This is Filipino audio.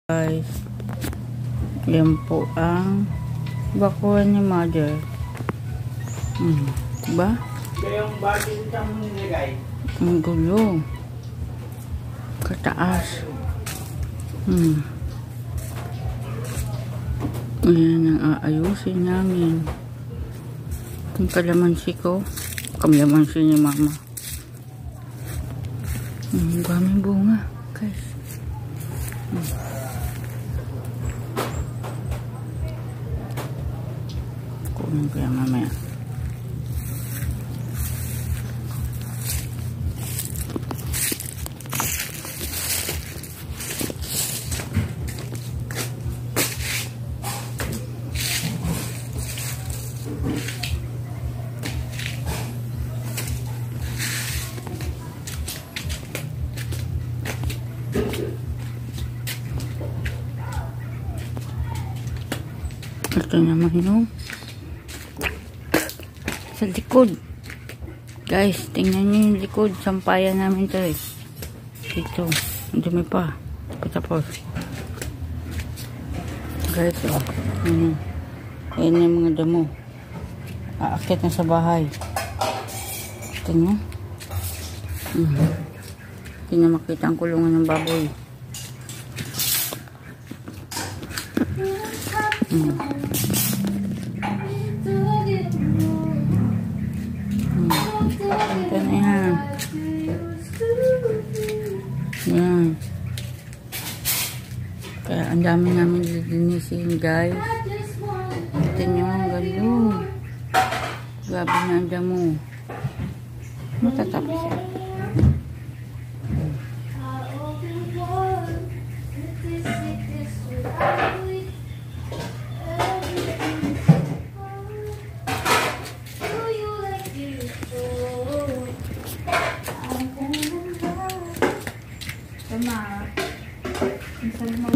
Guys, yan po ang bakuran ni mother. Diba? Yung body nitang nilagay. Ang gulo. Kataas. Ayan ang aayusin namin. Yung kalamansi ko. Kalamansi ni mama. Daming bunga. Guys. Kunin ko yan mamaya. Ito naman yung sa likod. Guys, tingnan nyo yung likod. Sampayan namin ito eh. Ito. Dumi pa. Tapos. Guys, oh. Ayan yung mga damo. Aakit na sa bahay. Ito nyo. Hindi na makita ang kulungan ng baboy. Ito na yan. Yan. Kaya ang dami namin lilinisin, guys. Ito nyo, ang galo. Grabe na ang damo. Matatapos yan. Tama. Minsan mo